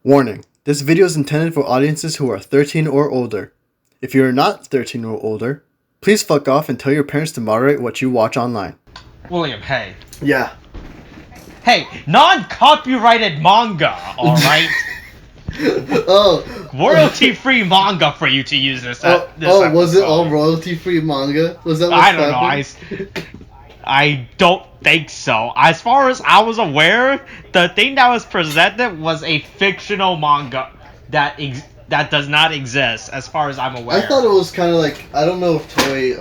Warning, this video is intended for audiences who are 13 or older. If you are not 13 or older, please fuck off and tell your parents to moderate what you watch online. William, hey. Yeah. Hey, non-copyrighted manga, alright? Oh. Royalty-free manga for you to use this. Was it all royalty-free manga? Was that what I don't know. I don't think so. As far as I was aware, the thing that was presented was a fictional manga that does not exist, as far as I'm aware. I thought it was kind of like, I don't know if Toei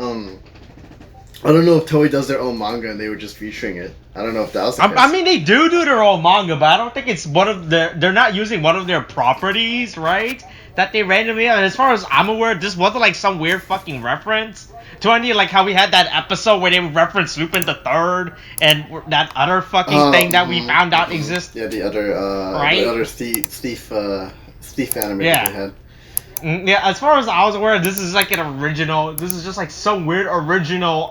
does their own manga and they were just featuring it. I don't know if that was the case. I mean, they do their own manga, but I don't think it's one of they're not using one of their properties, right? That they randomly, and as far as I'm aware, this wasn't like some weird fucking reference to any, like how we had that episode where they referenced Lupin the Third and that other fucking thing that we found out exists. Yeah, the other thief anime that they had. Yeah, as far as I was aware, this is like an original. This is just like some weird original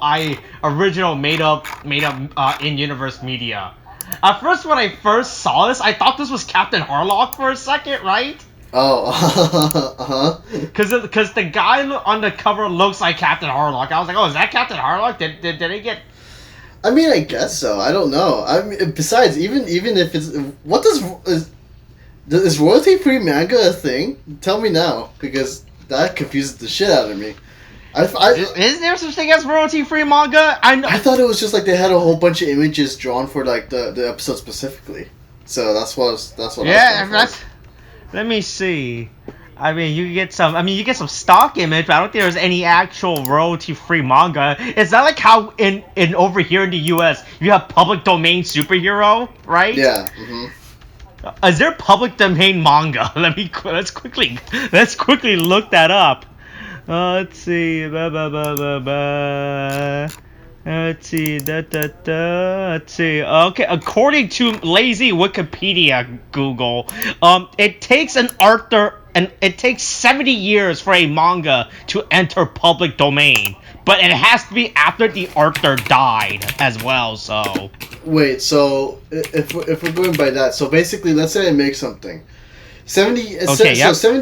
made up in-universe media. At first, when I first saw this, I thought this was Captain Harlock for a second, right? Oh, Because the guy on the cover looks like Captain Harlock. I was like, oh, is that Captain Harlock? Did they get? I mean, I guess so. I don't know. I mean, besides, even if it's is royalty-free manga a thing? Tell me now, because that confuses the shit out of me. Is there such thing as royalty-free manga? I thought it was just like they had a whole bunch of images drawn for like the episode specifically. So that's what I was let me see. I mean, you get some stock image, but I don't think there's any actual royalty-free manga. It's not like how in over here in the US you have public domain superhero, right? Yeah. Mm-hmm. Is there public domain manga? Let's quickly look that up. Let's see. Let's see. Let's see. Okay, according to lazy Wikipedia, Google, it takes 70 years for a manga to enter public domain, but it has to be after the author died as well. So. Wait. So if we're going by that, so basically, let's say I make something. 70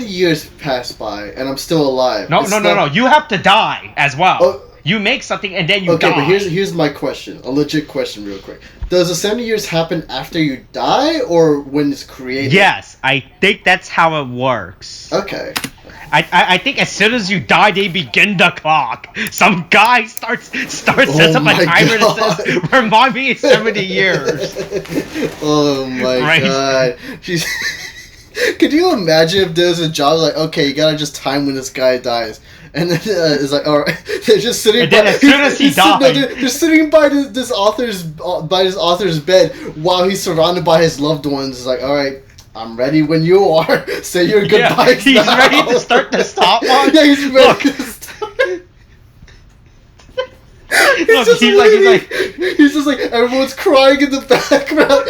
years pass by and I'm still alive. No. You have to die as well. Oh. You make something and then you die. Okay, but here's my question. A legit question real quick. Does the 70 years happen after you die or when it's created? Yes, I think that's how it works. Okay. I think as soon as you die, they begin the clock. Some guy starts sets up a timer that says, remind me in 70 years. Oh my god. Could you imagine if there's a job like, okay, you gotta just time when this guy dies, and then it's like, all right, they're just sitting. And then as soon as he dies, they're sitting by his author's bed while he's surrounded by his loved ones. It's like, all right, I'm ready when you are. Say your goodbyes. He's ready to start the stopwatch. Yeah, he's ready to start. He's just like everyone's crying in the background.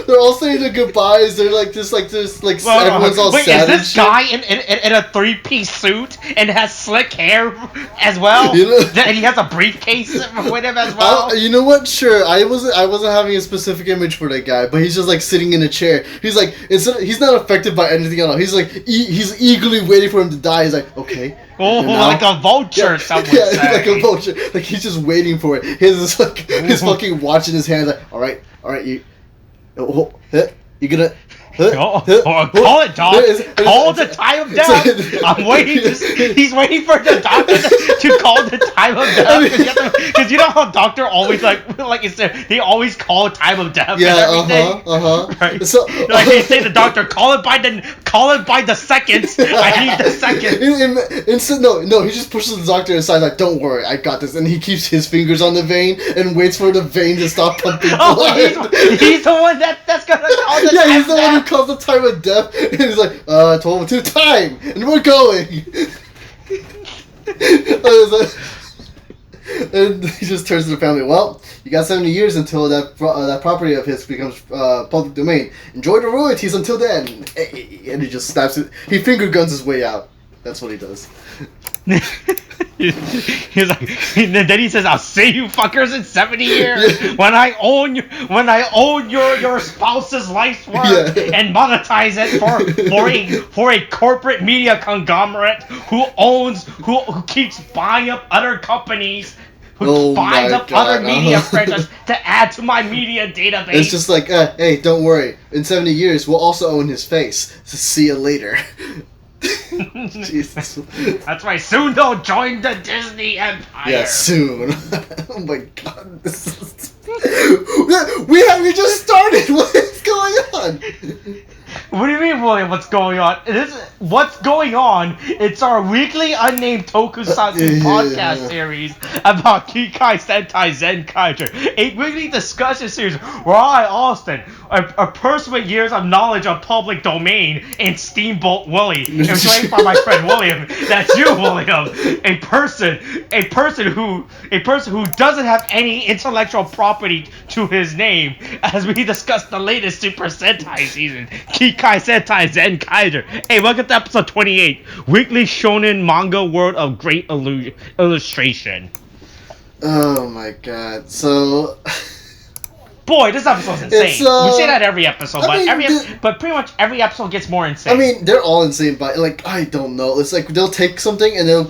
They're all saying their goodbyes. They're like everyone's all sad. Is this guy in a 3-piece suit and has slick hair as well? And he has a briefcase with him as well. You know what? Sure, I wasn't having a specific image for that guy, but he's just like sitting in a chair. He's like he's not affected by anything at all. He's like he's eagerly waiting for him to die. He's like, okay. Oh, like a vulture, some would say. Like a vulture. Like he's just waiting for it. He's fucking watching his hands. Like, all right, you gonna. Call it, Doc. Call the time of death. I'm waiting. He's waiting for the doctor to call the time of death. Because you know how doctor always they always call a time of death. Yeah. And everything. Right. So like they say the doctor, call it by the seconds. I need the seconds. No. He just pushes the doctor aside. Like, don't worry, I got this. And he keeps his fingers on the vein and waits for the vein to stop pumping blood. He's the one that's gonna call the time. He's the one who calls the time of death, and he's like, 12:02 time, and we're going. And he just turns to the family. Well, you got 70 years until that property of his becomes public domain. Enjoy the royalties until then. And he just snaps it. He finger guns his way out. That's what he does. He's like, then he says, "I'll see you fuckers in 70 years when I own your spouse's life's work and monetize it for a corporate media conglomerate who keeps buying up other companies." Who buys up other media franchises to add to my media database. It's just like, hey, don't worry. In 70 years, we'll also own his face. So see you later. Jesus. That's right. Soon they'll join the Disney Empire. Yeah, soon. Oh my god. This is... we just started. What is going on? What do you mean, William? What's going on? What's going on? It's our weekly unnamed tokusatsu podcast series about Kikai Sentai Zenkaiger, a weekly discussion series where I, Austin, a person with years of knowledge of public domain, and Steamboat Willie, am joined by my friend William. That's you, William. A person who doesn't have any intellectual property to his name, as we discuss the latest Super Sentai season. Kikai Sentai Zenkaiger. Hey, welcome to episode 28. Weekly Shonen manga world of great illustration. Oh my god. So... Boy, this episode's insane. We say that every episode, but pretty much every episode gets more insane. I mean, they're all insane, but like, I don't know. It's like they'll take something and they'll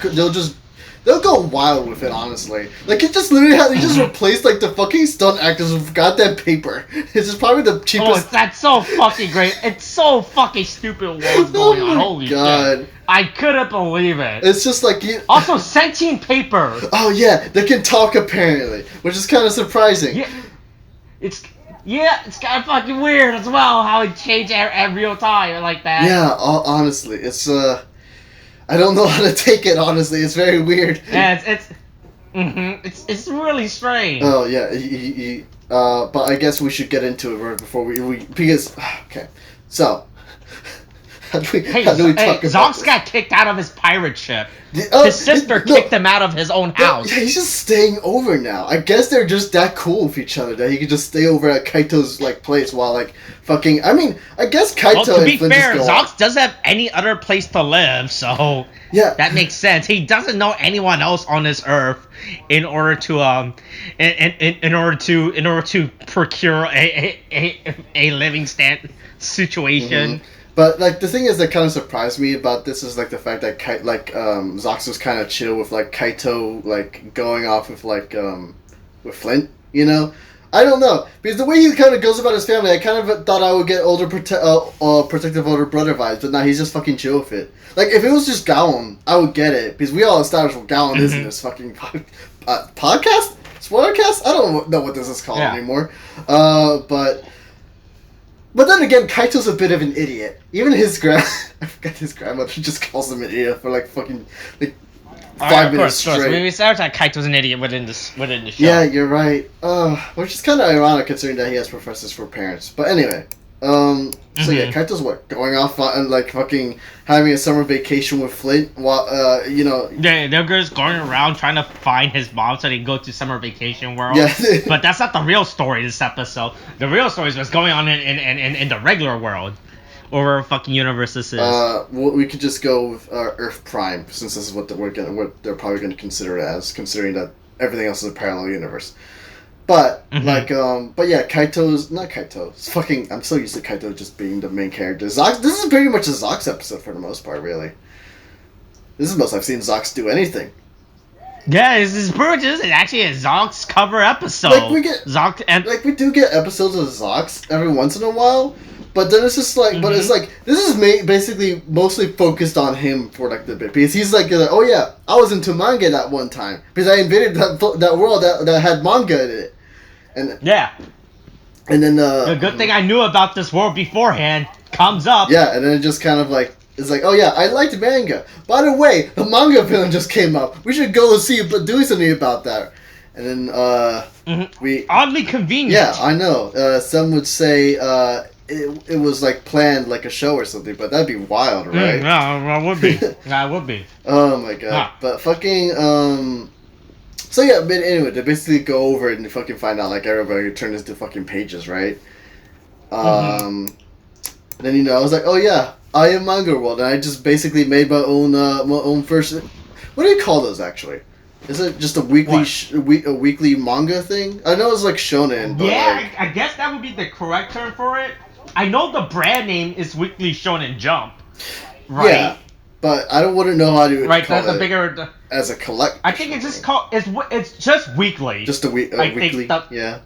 go wild with it, honestly. Like, it just literally he just replaced, like, the fucking stunt actors with goddamn paper. It's just probably the cheapest... Oh, that's so fucking great. It's so fucking stupid what's going on. Holy shit. I couldn't believe it. It's just like... Also, sentient paper. Oh, yeah. They can talk, apparently. Which is kind of surprising. Yeah. It's kind of fucking weird as well, how it changed at real time like that. Yeah, honestly. It's, I don't know how to take it, honestly. It's very weird. Yeah, it's really strange. Oh, yeah. But I guess we should get into it right before we because... Okay. So... How do we talk about Zox this? got kicked out of his pirate ship. His sister kicked him out of his own house. Yeah, he's just staying over now. I guess they're just that cool with each other that he could just stay over at Kaito's like place while like fucking. I mean, I guess Kaito. Well, to be fair, Zox doesn't have any other place to live, so yeah, that makes sense. He doesn't know anyone else on this earth in order to in order to procure a living situation. Mm-hmm. But like the thing is that kind of surprised me about this is like the fact that Zox was kind of chill with like Kaito like going off with like with Flint, you know. I don't know because the way he kind of goes about his family, I kind of thought I would get protective older brother vibes, but now he's just fucking chill with it. Like if it was just Gaon, I would get it because we all established what Gaon is in this fucking podcast, spoilercast. I don't know what this is called anymore, But then again, Kaito's a bit of an idiot. Even his I forgot his grandmother just calls him an idiot for like fucking like 5 minutes straight. We established that Kaito's an idiot within the show. Yeah, you're right. Which is kind of ironic considering that he has professors for parents. But anyway, so yeah, Kaito's going off and like fucking having a summer vacation with Flint while you know. They're just going around trying to find his mom so they can go to summer vacation world. Yeah. But that's not the real story this episode. The real story is what's going on in the regular world. Or where fucking universe this is. Well, we could just go with Earth Prime since this is what they're probably gonna consider it as, considering that everything else is a parallel universe. But but yeah, It's fucking. I'm so used to Kaito just being the main character. Zox. This is pretty much a Zox episode for the most part, really. This is the most I've seen Zox do anything. Yeah, this is actually a Zox cover episode. Like we get Zox and like we do get episodes of Zox every once in a while, but then it's just like, but it's like this is basically mostly focused on him for like the bit because he's like, oh yeah, I was into manga that one time because I invaded that world that had manga in it. And yeah, and then the good thing I knew about this world beforehand comes up. Yeah, and then it just kind of like it's like, oh yeah, I liked manga. By the way, the manga villain just came up. We should go and see do something about that. And then we oddly convenient. Yeah, I know. Some would say it was like planned like a show or something, but that'd be wild, right? Yeah, it would be. Yeah, it would be. Oh my god! But fucking So yeah, but anyway, they basically go over it and they fucking find out like everybody turned into fucking pages, right? And then I was like, oh yeah, I am Manga World, and I just basically made my own first. What do you call those actually? Is it just a weekly a weekly manga thing? I know it's like shonen, but yeah, like... I guess that would be the correct term for it. I know the brand name is Weekly Shonen Jump, right? Yeah, but I don't want to know how to right. call That's it a bigger. as a collect. I think it's just called it's just weekly. Just a weekly. Yeah.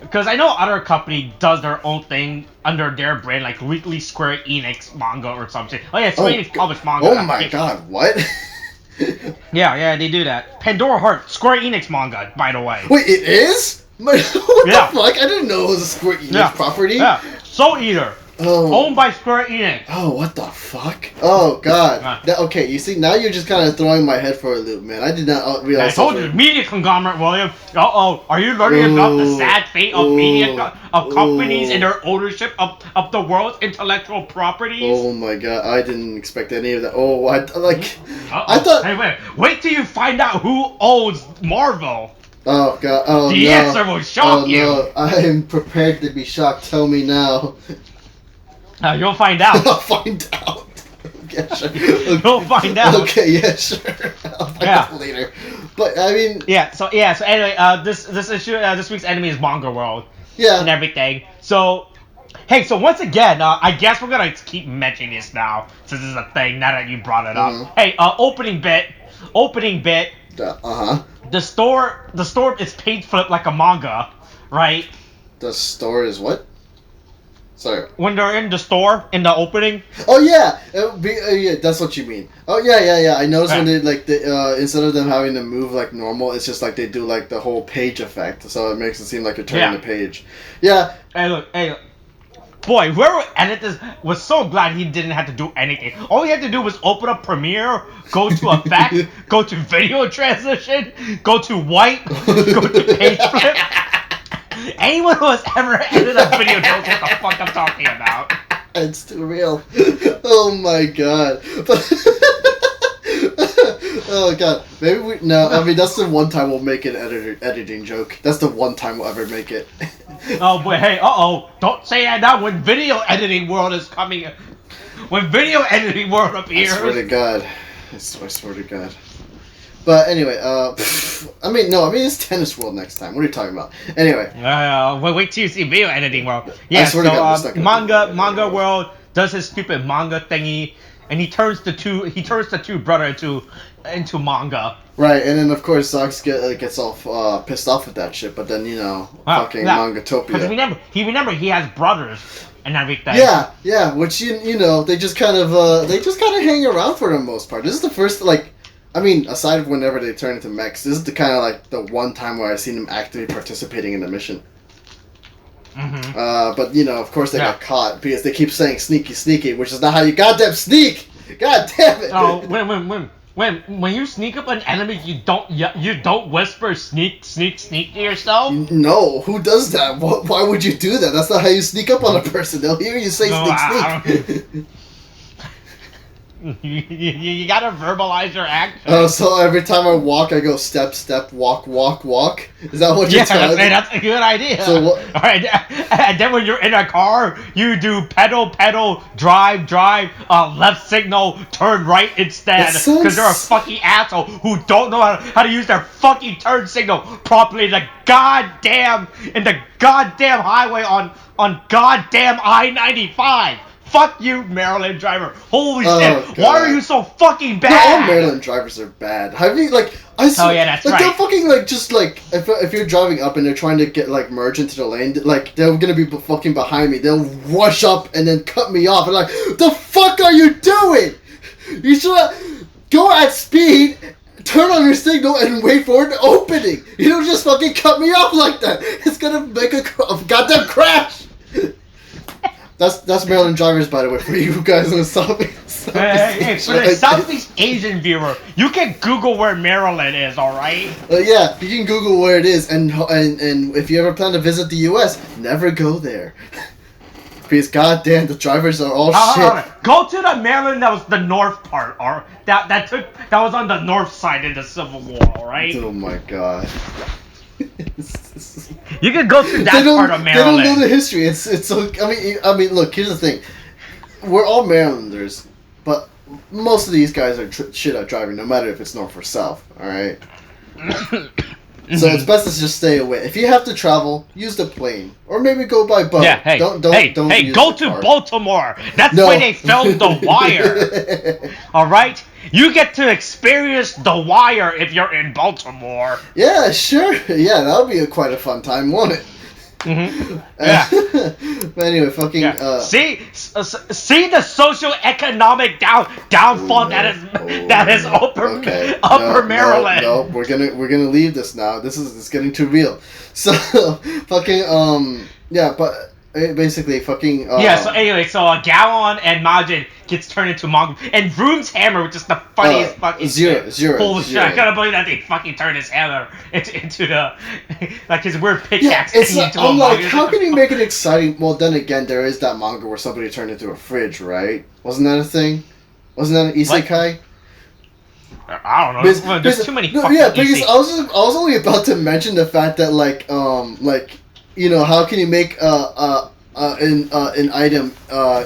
Because I know other company does their own thing under their brand, like Weekly Square Enix manga or something. Oh yeah, Square Enix published manga. Oh my god, what? yeah, they do that. Pandora Heart, Square Enix manga, by the way. Wait, it is? What the fuck? I didn't know it was a Square Enix property. Yeah, Soul Eater. Oh. Owned by Square Enix. Oh, what the fuck? Oh, God. Okay, you see, now you're just kind of throwing my head for a loop, man. I did not realize... I told you, media conglomerate, William. Uh-oh, are you learning about the sad fate of media, of companies and their ownership of the world's intellectual properties? Oh, my God. I didn't expect any of that. Oh, I thought... Hey, wait till you find out who owns Marvel. Oh, God. Oh, the answer will shock you. No. I am prepared to be shocked. Tell me now. You'll find out. I'll find out. Yeah, sure. Okay. You'll find out. Okay, yeah, sure. I'll find out later. But I mean, So anyway, this issue, this week's enemy is Manga World. Yeah. And everything. So, hey, so once again, I guess we're gonna keep mentioning this now, since this is a thing. Now that you brought it up. Hey, opening bit. The store is page flip like a manga, right? The store is what? Sorry. When they're in the store, in the opening. Oh yeah, yeah, that's what you mean. Oh yeah. I noticed when they instead of them having to move like normal, it's just like they do like the whole page effect, so it makes it seem like you're turning the page. Yeah. Hey look. Boy, whoever edited this was so glad he didn't have to do anything. All he had to do was open up Premiere, go to effect, go to video transition, go to white, go to page flip. Anyone who has ever edited a video knows what the fuck I'm talking about. It's too real. Oh my god. Oh god. Maybe I mean that's the one time we'll make an editing joke. That's the one time we'll ever make it. Oh but hey, don't say that now when video editing world is coming. When video editing world appears. I swear to god. I swear to god. But anyway, it's Tennis World next time. What are you talking about? Anyway. Wait till you see video editing world. Yeah, so Manga World does his stupid manga thingy, and he turns the two brother into manga. Right, and then of course Zox gets all pissed off with that shit, but then fucking Mangatopia. Because remember he has brothers and everything. Yeah, which they just kind of hang around for the most part. This is the first aside from whenever they turn into mechs, this is the kind of like the one time where I've seen them actively participating in the mission. But of course they got caught because they keep saying sneaky, which is not how you goddamn sneak. God damn it! Oh, when you sneak up an enemy, you don't whisper sneak to yourself. No, who does that? Why would you do that? That's not how you sneak up on a person. They'll hear you say sneak. You gotta verbalize your action. Oh, so every time I walk, I go step, walk. Is that what you're telling me? That's a good idea. So what? All right, and then when you're in a car, you do pedal, drive, left signal, turn right instead, because you're a fucking asshole who don't know how to use their fucking turn signal properly in the goddamn highway on goddamn I-95. Fuck you, Maryland driver. Holy shit. God. Why are you so fucking bad? No, all Maryland drivers are bad. I mean, I see, that's right. They'll fucking, if you're driving up and they're trying to get, merge into the lane, they're gonna be fucking behind me. They'll rush up and then cut me off. And the fuck are you doing? You should go at speed, turn on your signal, and wait for an opening. You don't just fucking cut me off like that. It's gonna make a goddamn crash. That's Maryland drivers, by the way, for you guys in the Southeast. Hey, for the Southeast Asian viewer, you can Google where Maryland is, alright? Yeah, you can Google where it is, and if you ever plan to visit the U.S., never go there. Because goddamn, the drivers are all shit. Go to the Maryland that was the north part, or that was on the north side in the Civil War, alright? Oh my god. You can go through that part of Maryland. They don't know the history. It's so. I mean, look. Here's the thing. We're all Marylanders, but most of these guys are shit at driving, no matter if it's north or south. All right. So it's best to just stay away. If you have to travel, use the plane, or maybe go by boat. Yeah, hey, don't use go the to car. Baltimore. That's where they filmed The Wire. All right, you get to experience The Wire if you're in Baltimore. Yeah, sure. Yeah, that would be quite a fun time, won't it? Mm-hmm. Yeah. But anyway, fucking. Yeah. See the socio-economic downfall that is upper Maryland. No, we're gonna leave this now. It's getting too real. So, fucking yeah, but basically fucking. Yeah. So anyway, Gallon and Majin gets turned into Manga, and Vroom's hammer, which is the funniest fucking zero. Holy shit! I can't believe that they fucking turned his hammer into the like his weird pickaxe. Yeah, I'm like, how can you make it exciting? Well, then again, there is that manga where somebody turned into a fridge, right? Wasn't that a thing? Wasn't that an isekai? I don't know. There's too many. Yeah, because I was only about to mention the fact that like you know, how can you make an item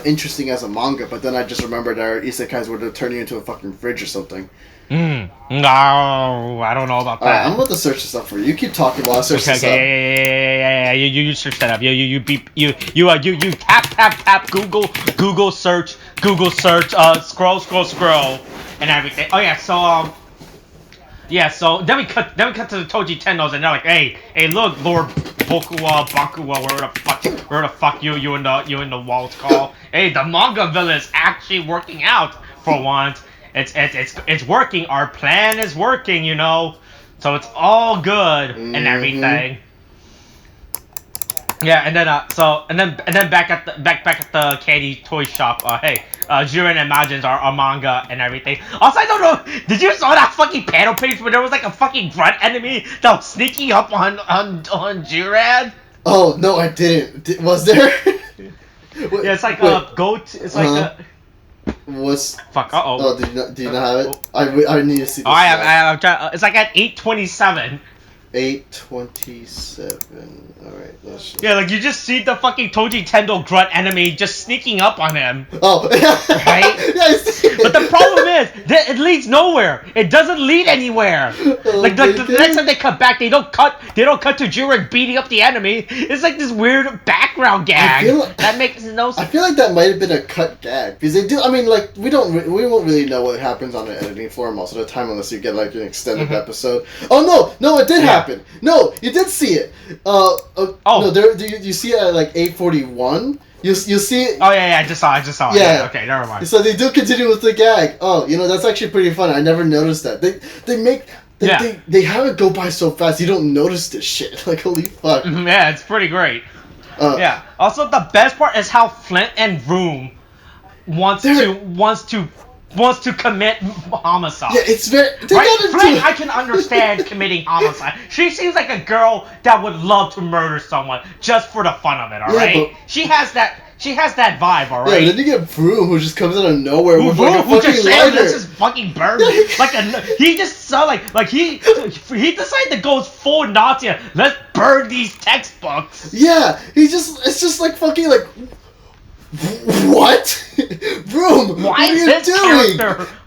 interesting as a manga? But then I just remembered our isekais were to turn you into a fucking fridge or something. No, I don't know about that. I'm about to search this up for you. You keep talking while I search this up. Yeah. You search that up. You tap Google search, scroll, and everything. Oh yeah, so then we cut to the Toji Tennos, and they're like, hey, look, Lord Bakuwa, where the fuck you in the walls call? Hey, the manga villain is actually working out for once. It's working. Our plan is working, you know. So it's all good and everything. Yeah, and then back at the candy toy shop. Hey, Jiren and Majin's are manga and everything. Also, I don't know. Did you saw that fucking panel page where there was like a fucking grunt enemy that was sneaking up on Jiren? Oh no, I didn't. Was there? Yeah, it's like a goat. It's like a. What's fuck? Oh, do you not have it? I need to see. This I have. It's like at 8:27. 8:27. Alright, let's just... Yeah, like you just see the fucking Toji Tendo grunt enemy just sneaking up on him. Oh, right? Yes. But the problem is that it leads nowhere. It doesn't lead anywhere. Like the next time they cut back, they don't cut to Jiren beating up the enemy. It's like this weird background gag that makes no sense. I feel like that might have been a cut gag because they do. I mean, like we won't really know what happens on the editing floor most of the time unless you get like an extended episode. Oh no, it did happen. No, you did see it. No, you see it at like 8:41. You see it. Oh yeah, I just saw it. Yeah. Okay, never mind. So they do continue with the gag. Oh, you know that's actually pretty fun. I never noticed that. They have it go by so fast you don't notice this shit. Like holy fuck. Yeah, it's pretty great. Yeah. Also, the best part is how Flint and Vroom wants to commit homicide. Yeah, it's very... Right? Flint, I can understand committing homicide. She seems like a girl that would love to murder someone just for the fun of it, alright? But she has that vibe, alright? Yeah, then you get Vroom who just comes out of nowhere with like a fucking lighter. Let's just fucking burn he just saw he decided to go full Nazi. Let's burn these textbooks. Yeah, it's just like fucking like... What? Vroom, what are you doing?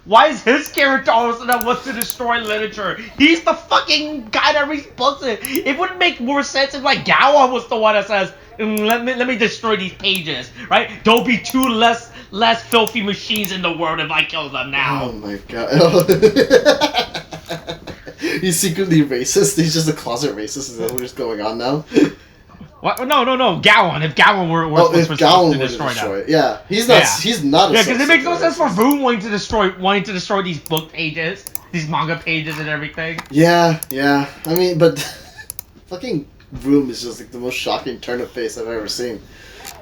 Why is his character all of a sudden that wants to destroy literature? He's the fucking guy that reads books. It would make more sense if like Gawa was the one that says, let me destroy these pages, right? There'll be two less filthy machines in the world if I kill them now. Oh my god. He's secretly racist. He's just a closet racist. Is that what's going on now? What? No. Gallon. If Gallon were supposed to destroy them. Yeah, he's not. Yeah. He's not. Yeah, because it makes no sense for Vroom wanting to destroy these book pages, these manga pages, and everything. Yeah. I mean, but fucking Vroom is just like the most shocking turn of face I've ever seen.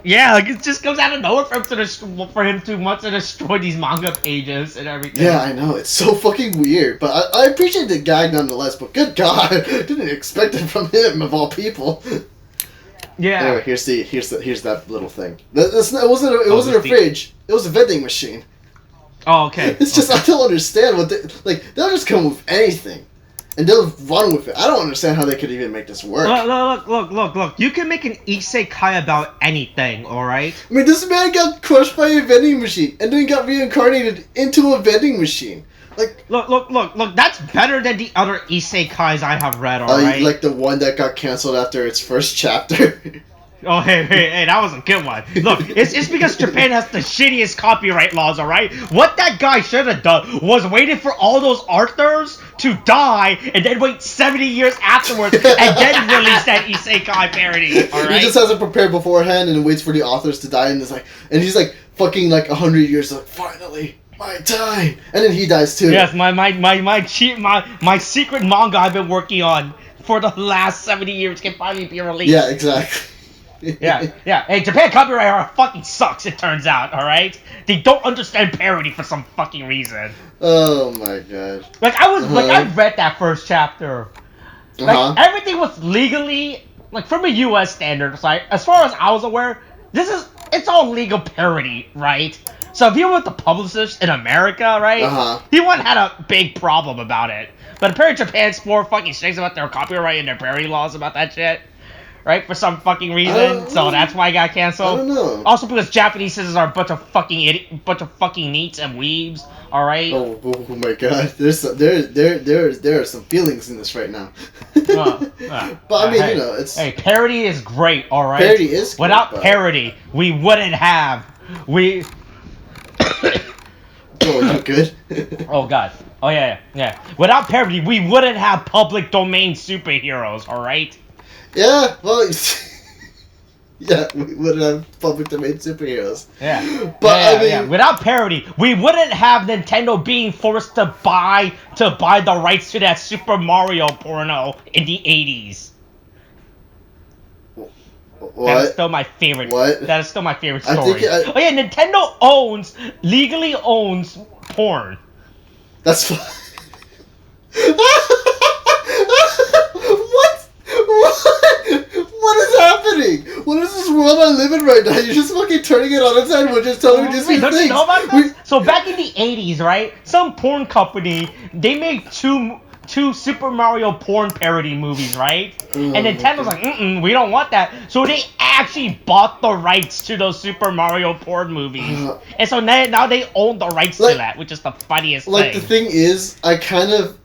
Yeah, like it just comes out of nowhere for him to want to destroy these manga pages and everything. Yeah, I know it's so fucking weird, but I appreciate the gag nonetheless. But good God, didn't expect it from him of all people. Yeah. Anyway, here's that little thing. It wasn't a fridge. It was a vending machine. Oh, okay. It's just I don't understand what they'll just come with anything. and they'll run with it. I don't understand how they could even make this work. Look. You can make an isekai about anything, alright? I mean, this man got crushed by a vending machine and then got reincarnated into a vending machine. Like, look, that's better than the other isekais I have read, alright? Like the one that got canceled after its first chapter. Oh, hey, that was a good one. Look, it's because Japan has the shittiest copyright laws, alright? What that guy should have done was waited for all those authors to die and then wait 70 years afterwards and then release that isekai parody, alright? He just has it prepared beforehand and waits for the authors to die and he's like fucking like 100 years like, finally, my time. And then he dies too. Yes, my secret manga I've been working on for the last 70 years can finally be released. Yeah, exactly. Yeah. Hey, Japan copyright law fucking sucks, it turns out, alright? They don't understand parody for some fucking reason. Oh my god. Like, I read that first chapter. Like, everything was legally, like, from a US standard, like, as far as I was aware, it's all legal parody, right? So if you were with the publicist in America, right, he wouldn't had a big problem about it. But apparently Japan's more fucking strict about their copyright and their parody laws about that shit. Right, for some fucking reason, so that's why I got canceled. I don't know. Also because Japanese citizens are a bunch of fucking neats and weebs. All right. Oh my god, there are some feelings in this right now. But I mean, hey, you know, it's parody is great. All right. Parody is great, without parody, we wouldn't have Oh, you good? Oh god. Oh yeah. Without parody, we wouldn't have public domain superheroes. All right. Yeah, well, yeah, we wouldn't have public domain superheroes. Yeah, but I mean, without parody, we wouldn't have Nintendo being forced to buy the rights to that Super Mario porno in the 80s. What? That is still my favorite. What? That is still my favorite story. Oh yeah, Nintendo legally owns porn. That's fine. What is happening? What is this world I live in right now? You're just fucking turning it on its head. We're just telling me these things. Don't you know about this? So back in the 80s, right? Some porn company, they made two Super Mario porn parody movies, right? And Nintendo's like, we don't want that. So they actually bought the rights to those Super Mario porn movies. And so now they own the rights to that, which is the funniest thing. Like, the thing is, I kind of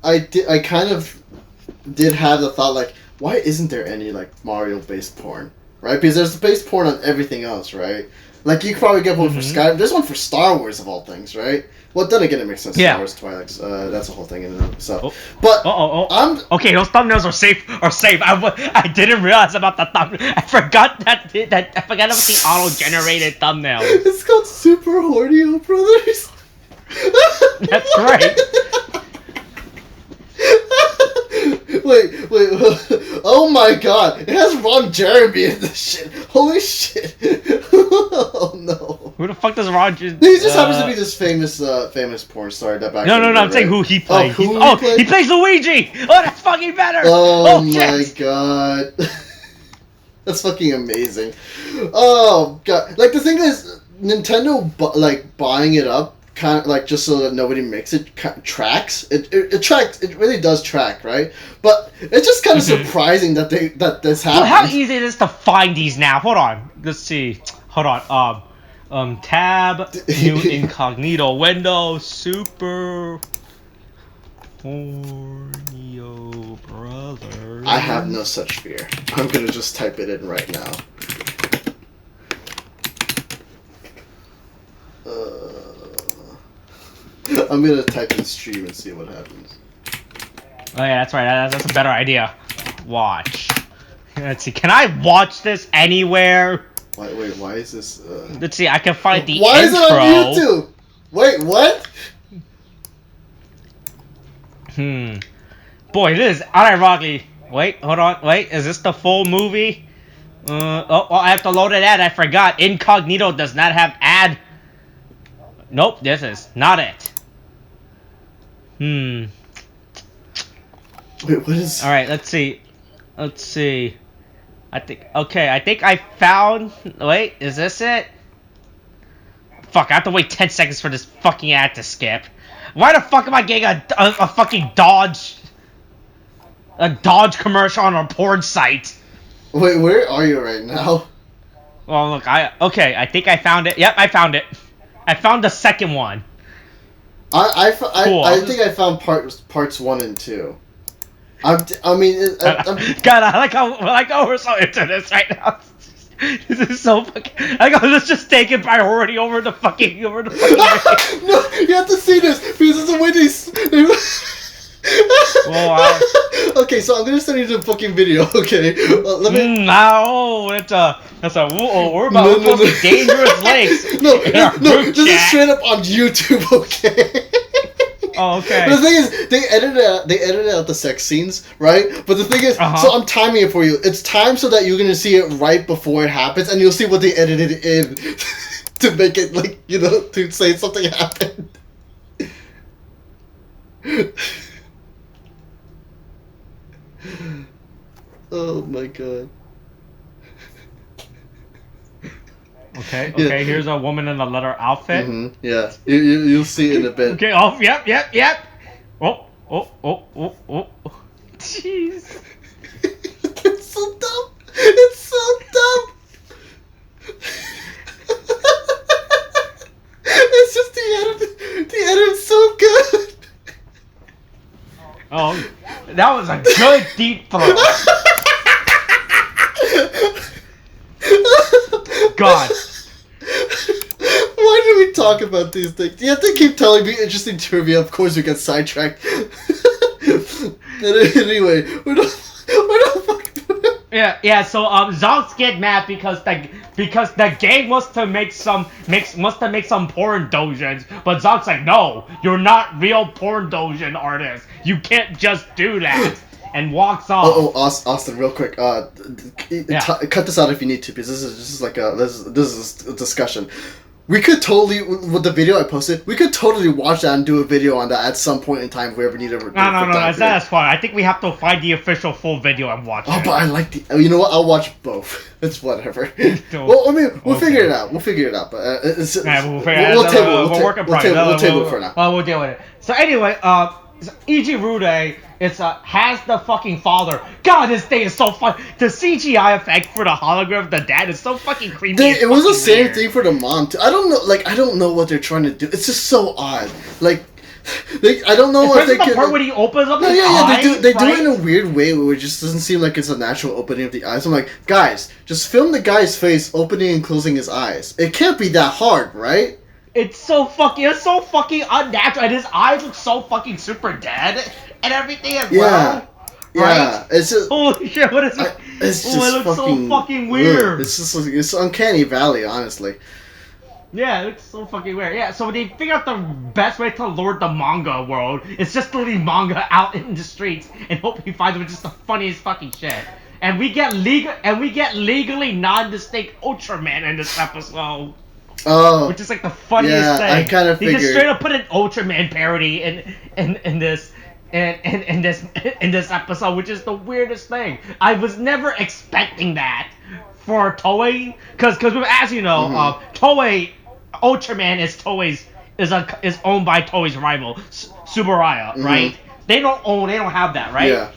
did have the thought, like, why isn't there any, like, Mario-based porn, right? Because there's based porn on everything else, right? Like, you could probably get one for Sky. There's one for Star Wars, of all things, right? Well, then again, it makes sense. Yeah. Star Wars, Twilight, that's a whole thing in and of itself. But, okay, those thumbnails are safe. I didn't realize about the thumbnail. I forgot about the auto-generated thumbnail. It's called Super Hornio Brothers. That's right. Wait. Oh my god. It has Ron Jeremy in this shit. Holy shit. Oh no. Who the fuck does Ron He just happens to be this famous porn star that back No, I'm saying who he plays. He plays? He plays Luigi! Oh, that's fucking better! Oh my god. That's fucking amazing. Oh god. Like, the thing is, Nintendo, buying it up, kind of like just so that nobody makes it, tracks. It tracks. It really does track, right? But it's just kind of surprising that this happened. Well, how easy it is to find these now? Hold on. Let's see. Hold on. Tab, new incognito window, Super Hornio Brothers. I have no such fear. I'm gonna just type it in right now. I'm gonna type in stream and see what happens. Oh yeah, that's right. That's a better idea. Watch. Let's see. Can I watch this anywhere? Wait, why is this? Let's see. I can find the why intro. Why is it on YouTube? Wait, what? Boy, this is unironically. Wait, hold on. Wait, is this the full movie? I have to load it ad. I forgot. Incognito does not have ad. Nope, this is not it. Wait, what is... Alright, let's see. I think I found... Wait, is this it? Fuck, I have to wait 10 seconds for this fucking ad to skip. Why the fuck am I getting a fucking dodge? A Dodge commercial on a porn site. Wait, where are you right now? Well, look, I think I found it. Yep, I found it. I found the second one. Cool. I think I found parts 1 and 2. I'm God, I like how we're so into this right now. This is so fucking. Let's just take it priority over the fucking. No, you have to see this because it's a Wendy's. Okay, so I'm gonna send you the fucking video. Okay, let me. No, we're about fucking dangerous lakes. No, this is straight up on YouTube. Okay. Oh, okay. But the thing is, they edited out the sex scenes, right? But the thing is, so I'm timing it for you. It's timed so that you're gonna see it right before it happens, and you'll see what they edited in to make it to say something happened. Oh my god. Okay, here's a woman in a leather outfit. Mm-hmm. Yeah, you'll see it in a bit. Okay, yep. Oh. Jeez. It's so dumb. It's so dumb. It's just the edit's so good. Oh, that was a good deep throat. God. Why do we talk about these things? You have to keep telling me interesting trivia. Of course, we get sidetracked. Anyway, we're not fucking. Yeah. So Zonks get mad because the gang wants to make some porn dojins, but Zonk's like, no, you're not real porn dojin artists. You can't just do that. And walks off. Austin, real quick. Cut this out if you need to, because this is a discussion. We could totally, with the video I posted, we could totally watch that and do a video on that at some point in time if we ever need to. No, that's fine. I think we have to find the official full video and watch it. Oh, but I like the. You know what? I'll watch both. It's whatever. Well, I mean, we'll figure it out. We'll figure it out. But we'll table it for now. We'll deal with it. So anyway, E.G. Rude has the fucking father. God, this thing is so fun. The CGI effect for the hologram of the dad is so fucking creepy. It was the same thing for the mom too. I don't know what they're trying to do. It's just so odd. I don't know what they can. Part when he opens up his eyes, they do it in a weird way where it just doesn't seem like it's a natural opening of the eyes. I'm like, guys, just film the guy's face opening and closing his eyes. It can't be that hard, right? It's so fucking unnatural, and his eyes look so fucking super dead and everything as well. Yeah, right? It's just holy shit. What is it? It's just it looks so fucking weird. It's uncanny valley, honestly. Yeah, it looks so fucking weird. Yeah, so they figure out the best way to lure the manga world is just to leave manga out in the streets and hope he finds it, which is the funniest fucking shit. And we get legally non-distinct Ultraman in this episode. Oh, which is like the funniest thing. I kind of figured. He just straight up put an Ultraman parody in this episode, which is the weirdest thing. I was never expecting that for Toei, because as you know, Toei Ultraman is owned by Toei's rival Subaraya, right? They don't have that, right? Yeah.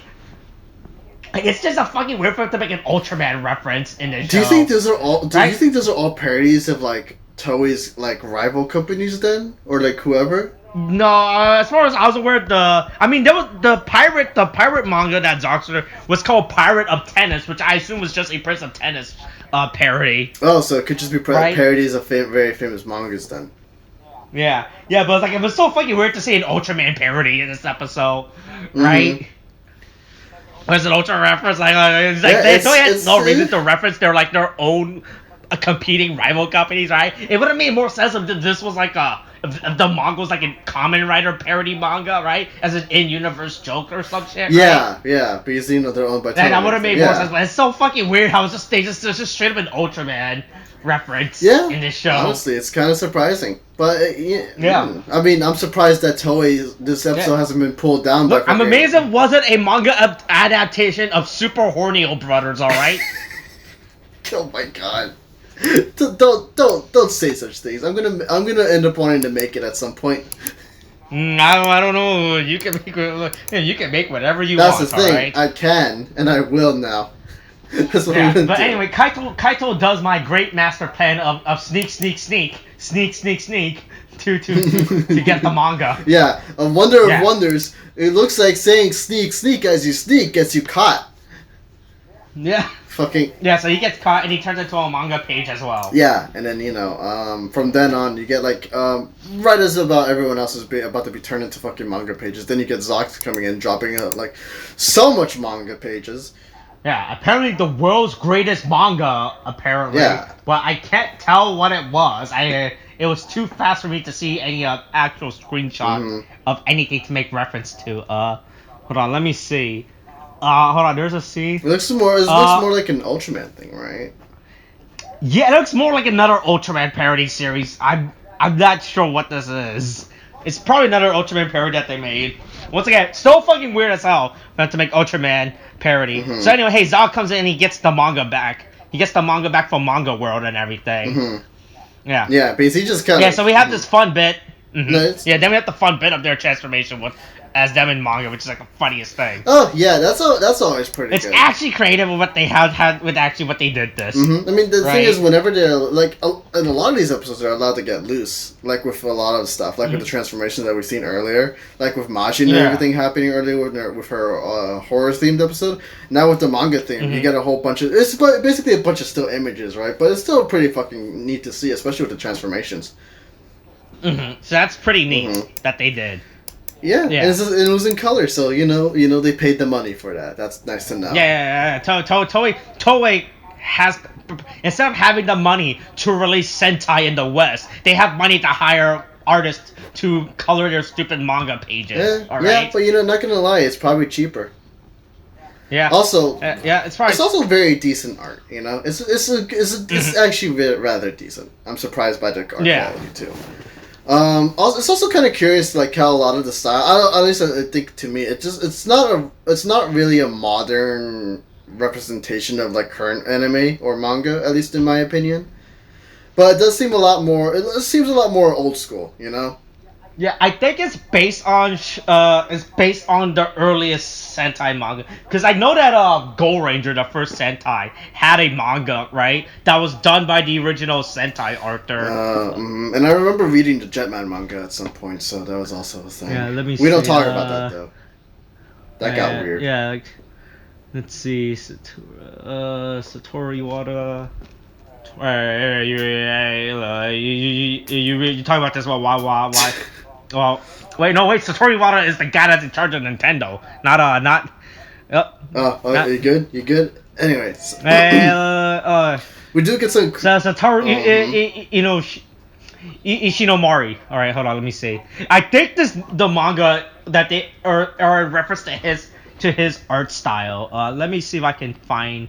It's just a fucking weird for them to make an Ultraman reference in this show. Do you think those are all parodies of Toei's rival companies then, or whoever? No, as far as I was aware, there was the pirate manga that Zoxer was called Pirate of Tennis, which I assume was just a Prince of Tennis parody. Oh, so it could just be parodies of very famous mangas then. Yeah, but it was so fucking weird to see an Ultraman parody in this episode, right? Was an Ultra reference? They had no reason to reference their own competing rival companies, right? It would have made more sense if this was if the manga was a Kamen Rider parody manga, right? As an in-universe joke or some shit. Yeah, because they're owned by Toei. That would have made more sense. But it's so fucking weird how they just straight up an Ultraman reference in this show. Honestly, it's kind of surprising. But I mean, I'm surprised that this episode hasn't been pulled down. Look, I'm amazed it wasn't a manga adaptation of Super Horny Brothers. All right. Oh my god. Don't say such things. I'm gonna end up wanting to make it at some point. I don't know. You can make whatever you That's want. the thing. Alright? I can, and I will now. That's what Yeah, I'm gonna but do. anyway, Kaito does my great master plan of sneak to get the manga. Yeah, a wonder Yeah. of wonders. It looks like saying sneak as you sneak gets you caught. Yeah. Fucking Yeah, so he gets caught and he turns into a manga page as well. yeah, and then from then on you get like right as about everyone else is about to be turned into fucking manga pages. Then you get Zox coming in, dropping out like so much manga pages. Yeah, apparently the world's greatest manga, apparently. Yeah. But I can't tell what it was. It was too fast for me to see any actual screenshot of anything to make reference to. Hold on, let me see. Hold on, there's a C. It looks more like an Ultraman thing, right? Yeah, it looks more like another Ultraman parody series. I'm not sure what this is. It's probably another Ultraman parody that they made. Once again, still fucking weird as hell for them to make Ultraman parody. So anyway, hey, Zog comes in and he gets the manga back. He gets the manga back from Manga World and everything. Yeah. Yeah, because he just kind of... Yeah, so we have this fun bit. No, Yeah, then we have the fun bit of their transformation as them in manga, which is like the funniest thing. Oh yeah, that's always pretty It's good. actually creative with what they had with actually what they did this. I mean, the Right. thing is, whenever they're like, in a lot of these episodes, they're allowed to get loose, like with a lot of stuff, like with the transformations that we've seen earlier, like with Majin and everything happening earlier with her horror themed episode. Now with the manga theme, you get a whole bunch of basically a bunch of still images, right? But it's still pretty fucking neat to see, especially with the transformations. So that's pretty neat that they did. Yeah, and it was in color, so you know they paid the money for that. That's nice to know. Yeah. Toei has, instead of having the money to release Sentai in the West, they have money to hire artists to color their stupid manga pages. Yeah, but not gonna lie, it's probably cheaper. Yeah. Also, it's probably. It's also very decent art. It's actually rather decent. I'm surprised by the art quality too. Also, it's also kind of curious, like how a lot of the style. At least I think to me, it's not really a modern representation of like current anime or manga, at least in my opinion. But it does seem a lot more. It seems a lot more old school, Yeah, I think it's based on the earliest Sentai manga, because I know that Gold Ranger, the first Sentai, had a manga, right, that was done by the original Sentai author. And I remember reading the Jetman manga at some point, so that was also a thing. Yeah, let me. We don't talk about that though. That got weird. Yeah, like, let's see, Satoru Iwata. You talking about this? Why? Well, wait, Satoru Iwata is the guy that's in charge of Nintendo, not. You good? You good? Anyways, we do get some. Satoru Ishinomori. All right, hold on, let me see. I think the manga that they are in reference to his art style. Let me see if I can find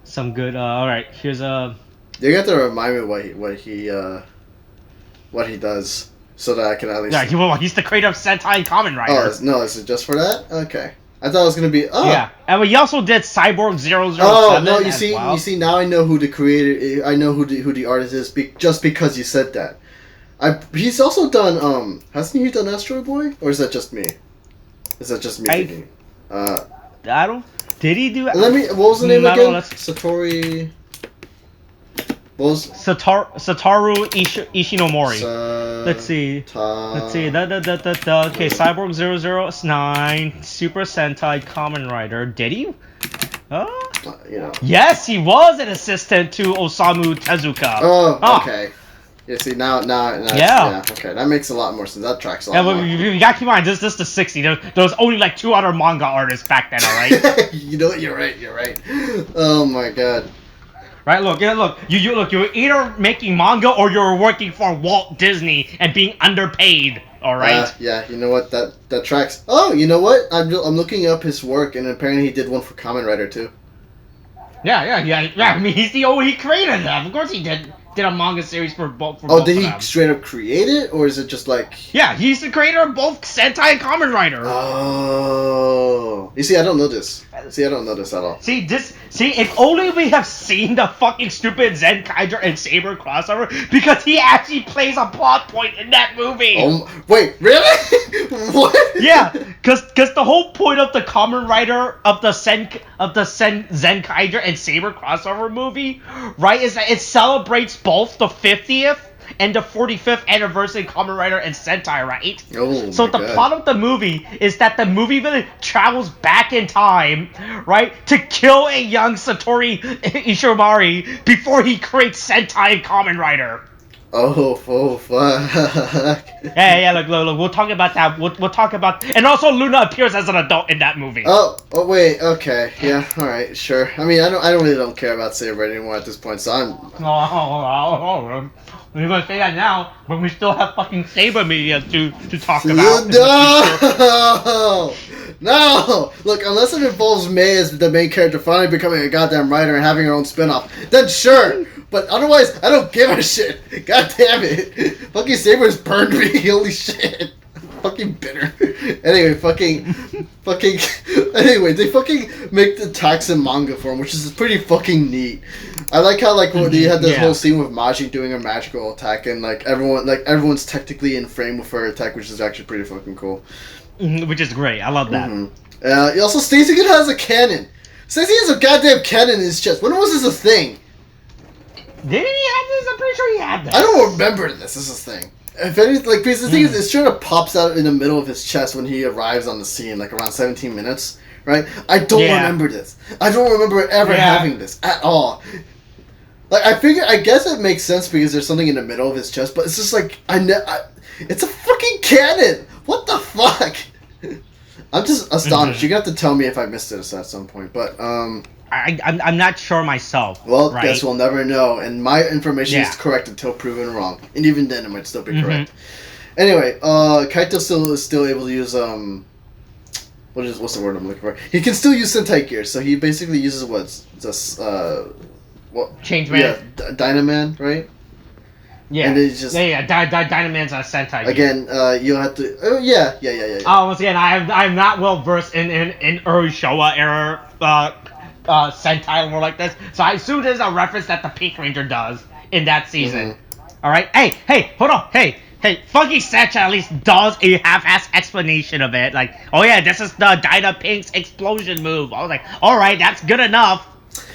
some good. All right, here's a. You have to remind me what he does, so that I can at least. Yeah, he's the creator of Sentai and Kamen Rider. Oh, is it just for that? Okay, I thought it was gonna be. Oh. Yeah, and he also did Cyborg 007. Oh no, you see, now I know who the creator. I know who the artist is, just because you said that. He's also done. Hasn't he done Astro Boy, or is that just me? Is that just me thinking? I don't. Did he do? What was the name again? Satori. Satoru Ishinomori. Let's see. Okay, Cyborg 009, Super Sentai Kamen Rider. Did he? Yes, he was an assistant to Osamu Tezuka. Oh, okay. Yeah, see, now yeah. Okay, that makes a lot more sense. That tracks a lot more. You gotta keep in mind, this is the 60s. There was only like 2 other manga artists back then, alright? You're right. Oh my god. Right, look. You're either making manga or you're working for Walt Disney and being underpaid. All right. Yeah, you know what? That tracks. Oh, you know what? I'm looking up his work, and apparently he did one for Kamen Rider too. Yeah. I mean, he created them. Of course, he did a manga series for both. Did he straight up create it, or is it just like? Yeah, he's the creator of both Sentai and Kamen Rider. Oh, you see, I don't know this. See, I don't know this at all. See, if only we have seen the fucking stupid Zenkaiger and Saber crossover, because he actually plays a plot point in that movie. Oh, wait, really? What? Yeah, because the whole point of the Kamen Rider of the Zenkaiger and Saber crossover movie, right, is that it celebrates both the 50th and the 45th anniversary of Kamen Rider and Sentai, right? Oh, so my the God. plot of the movie is that the movie villain travels back in time, right, to kill a young Satori Ishimori before he creates Sentai and Kamen Rider. Oh, fuck. Yeah, look, we'll talk about that. We'll talk about, and also Luna appears as an adult in that movie. Oh, wait, okay, yeah, all right, sure. I mean, I don't care about Saber anymore at this point, so I'm. You're gonna say that now when we still have fucking Saber media to talk about. No! Look, unless it involves May as the main character finally becoming a goddamn writer and having her own spin-off, then sure! But otherwise, I don't give a shit! God damn it! Fucking Saber's burned me, holy shit! Fucking bitter. Anyway, anyway, they fucking make the attacks in manga form, which is pretty fucking neat. I like how they had this whole scene with Maji doing a magical attack, and everyone's technically in frame with her attack, which is actually pretty fucking cool. Which is great. I love that. Also, Stacy has a cannon. Stacy has a goddamn cannon in his chest. When was this a thing? Didn't he have this? I'm pretty sure he had this. I don't remember this. This is a thing. If any, because the thing is, it sort of pops out in the middle of his chest when he arrives on the scene, around 17 minutes, right? I don't remember this. I don't remember ever having this at all. I guess it makes sense because there's something in the middle of his chest, but it's just it's a fucking cannon! What the fuck? I'm just astonished. You're gonna have to tell me if I missed this at some point, but, I'm not sure myself. Well, right? guess we'll never know, and my information is correct until proven wrong, and even then it might still be correct. Anyway, Kaito is still able to use what's the word I'm looking for? He can still use Sentai gear, so he basically uses Change Man. Yeah, Dynaman, right? Yeah. And it's just Dynaman's a Sentai gear. Again, you'll have to. Oh yeah. Once again, I'm not well versed in Showa era Sentai lore like this, so I assume there's a reference that the Pink Ranger does in that season. All right. Hey, hold on. Hey, Funky Satcha at least does a half-ass explanation of it. Like, oh yeah, this is the Dyna Pink's explosion move. I was like, all right, that's good enough.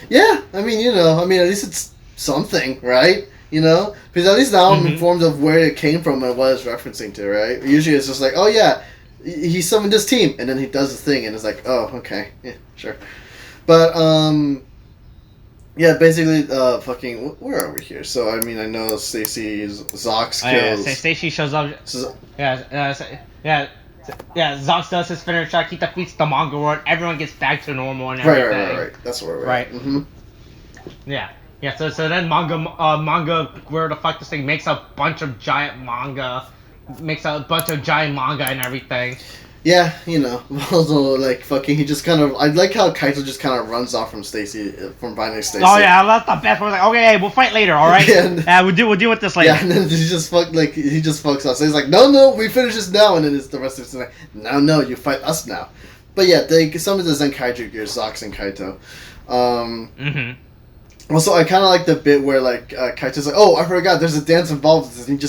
Yeah, I mean, at least it's something, right? Because at least now I'm informed of where it came from and what it's referencing to, right? Usually it's just like, oh yeah, he summoned this team, and then he does the thing, and it's like, oh, okay, yeah, sure. But, yeah, basically, where are we here? So, I mean, I know Stacy's Zox kills... Yeah, Stacy shows up... Zox does his finisher shot, he defeats the Manga world, everyone gets back to normal and everything. Right. That's where we're at. Right. Mm-hmm. Yeah, so then manga, where the fuck this thing makes a bunch of giant manga and everything. Yeah, although, he just kind of... I like how Kaito just kind of runs off from finding Stacy. Oh, yeah, that's the best part. Like, okay, we'll fight later, alright? We'll deal with this later. Yeah, and then he just fucks off. So he's like, no, we finish this now, and then the rest of it's like, no, you fight us now. But yeah, they summon the Zenkaiger gear, Zox and Kaito. Also, I kind of like the bit where, Kaito's like, oh, I forgot, there's a dance involved with this, and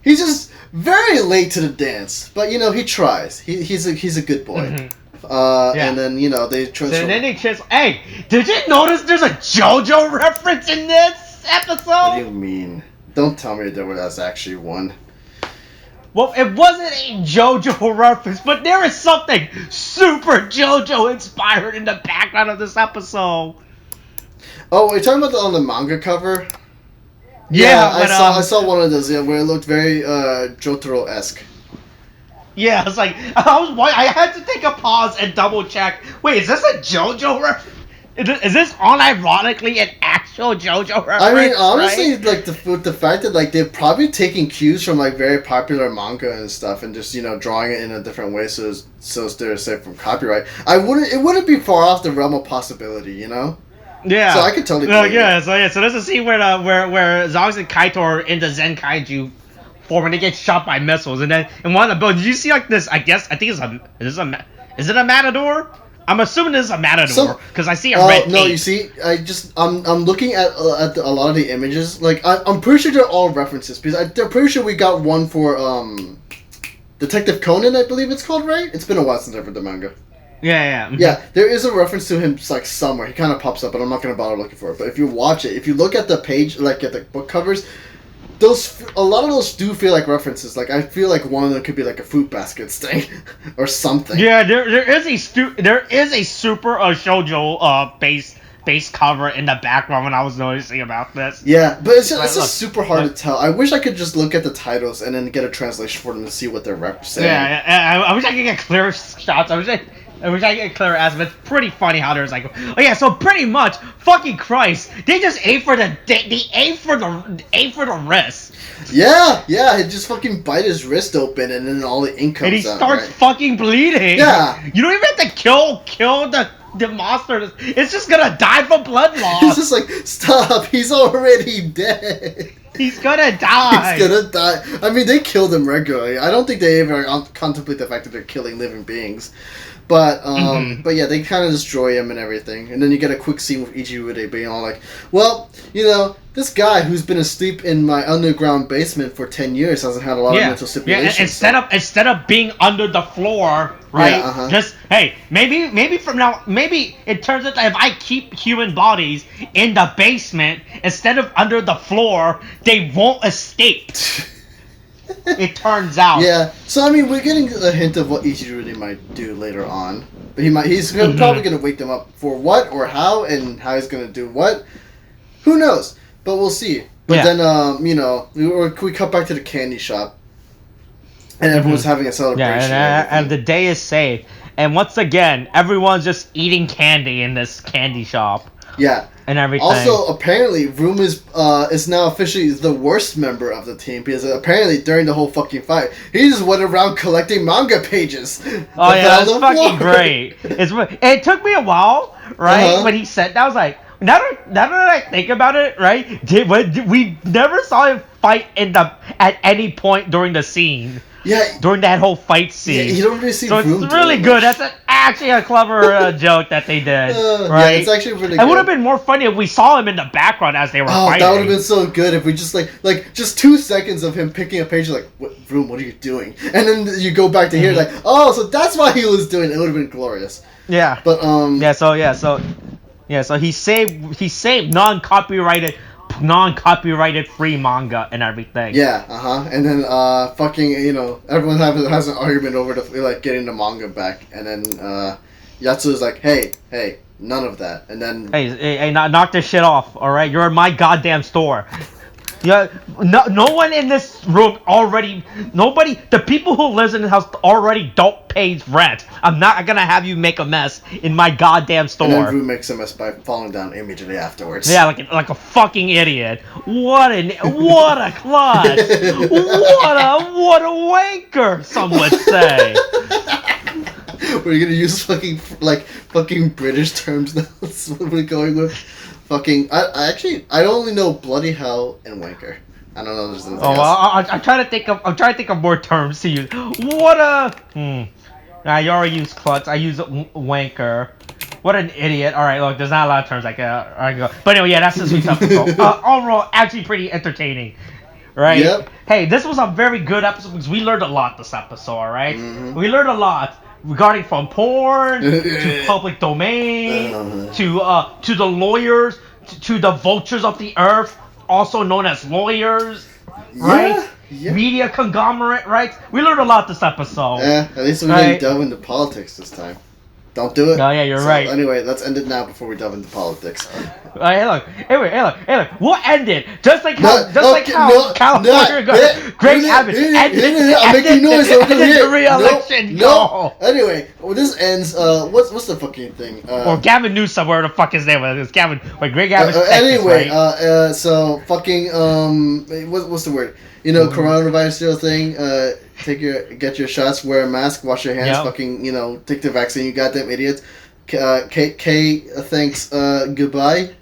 he's just very late to the dance, but he tries. He's a good boy. And then they transform. So then they hey, did you notice there's a JoJo reference in this episode? What do you mean? Don't tell me there was actually one. Well, it wasn't a JoJo reference, but there is something super JoJo inspired in the background of this episode. Oh, are you talking about on the manga cover? Yeah, I saw one of those. Yeah, where it looked very Jotaro-esque. Yeah, it's like I had to take a pause and double check. Wait, is this a JoJo reference? Is this unironically an actual JoJo reference? I mean, honestly, right? the fact that they're probably taking cues from very popular manga and stuff, and just drawing it in a different way so they're safe from copyright. It wouldn't be far off the realm of possibility, Yeah. So I could totally. So there's a scene where Zox and Kaito are in the Zenkaiju form and they get shot by missiles, and then in one of the buildings, did you see this? I think is it a matador? I'm assuming this is a Matador because I see a red. No, tape. you see, I'm looking at a lot of the images. Like I'm pretty sure they're all references because they're pretty sure we got one for Detective Conan, I believe it's called, right? It's been a while since I've read the manga. Yeah. Yeah, there is a reference to him like somewhere. He kind of pops up, but I'm not gonna bother looking for it. But if you watch it, if you look at the page, like at the book covers, a lot of those do feel like references. Like I feel like one of them could be like a fruit basket thing or something. Yeah, there is a super shoujo base cover in the background when I was noticing about this. Yeah, but it's just super hard to tell. I wish I could just look at the titles and then get a translation for them to see what they're saying. Yeah, I wish I could get clear shots. I wish I could get clear aspects. It's pretty funny how there's like, oh yeah, so pretty much, fucking Christ, they just aim for the wrist. Yeah, he just fucking bite his wrist open and then all the ink comes out. And he starts fucking bleeding. Yeah. You don't even have to kill the monster. It's just gonna die from blood loss. He's just like, stop, he's already dead. He's gonna die. He's gonna die. I mean, they kill them regularly. I don't think they ever contemplate the fact that they're killing living beings. But but yeah, they kind of destroy him and everything. And then you get a quick scene with Ichirude being all like, well, this guy who's been asleep in my underground basement for 10 years hasn't had a lot of mental stipulations. Yeah, instead of being under the floor, right? Just, hey, maybe from now, maybe it turns out that if I keep human bodies in the basement instead of under the floor, they won't escape. It turns out. Yeah, so I mean, we're getting a hint of what Ichirude might do later on. But he's probably going to wake them up for what or how, and how he's going to do what. Who knows? But we'll see. But then, we cut back to the candy shop, and everyone's having a celebration. Yeah, and the day is safe. And once again, everyone's just eating candy in this candy shop. Yeah. And everything. Also, apparently, Room is now officially the worst member of the team because apparently during the whole fucking fight, he just went around collecting manga pages. Oh yeah, that's fucking great. It took me a while, right? When he said that, I was like, now that I think about it, right? We never saw him fight at any point during the scene. Yeah. During that whole fight scene. Yeah, you don't really see so Room it's really good. That's actually a clever joke that they did, right? Yeah, it's actually really good. It would have been more funny if we saw him in the background as they were fighting. That would have been so good if we just like just 2 seconds of him picking a page like, Room, what are you doing? And then you go back to here like, oh, so that's why he was doing it. It would have been glorious. Yeah. But So he saved non-copyrighted free manga and everything. Yeah, and then everyone has an argument over getting the manga back, and then Yatsu's like, hey, none of that, and then hey, knock this shit off, all right? You're in my goddamn store. Yeah, no one in this room the people who live in the house already don't pay rent. I'm not gonna have you make a mess in my goddamn store. And then Rue makes a mess by falling down immediately afterwards. Yeah, like a fucking idiot. What a klutz. what a wanker, some would say. We're gonna use fucking British terms now. That's what we're going with. Fucking, I only know bloody hell and wanker. I don't know. There's anything else. I'm trying to think of more terms to use. What a you already used klutz. I use wanker. What an idiot. All right, look, there's not a lot of terms I can go. But anyway, yeah, that's this week's episode. Overall, actually pretty entertaining. Right? Yep. Hey, this was a very good episode because we learned a lot this episode. Right? Mm-hmm. We learned a lot. Regarding from porn to public domain to the lawyers to the vultures of the earth, also known as lawyers, right? Yeah. Media conglomerate, right? We learned a lot this episode. Yeah, at least we didn't delve into politics this time. Don't do it. Oh yeah, you're right. Anyway, let's end it now before we delve into politics. Hey, look. We'll end it just like how California Greg Abbott ended I'm making noise over here. The re-election. No. Anyway, this ends. What's the fucking thing? Or Gavin Newsom, where the fuck his name was? It's Gavin. Wait, Greg Abbott. Anyway, right? So fucking what's the word? Coronavirus thing. Get your shots, wear a mask, wash your hands, take the vaccine, you goddamn idiots. Kay thanks, goodbye.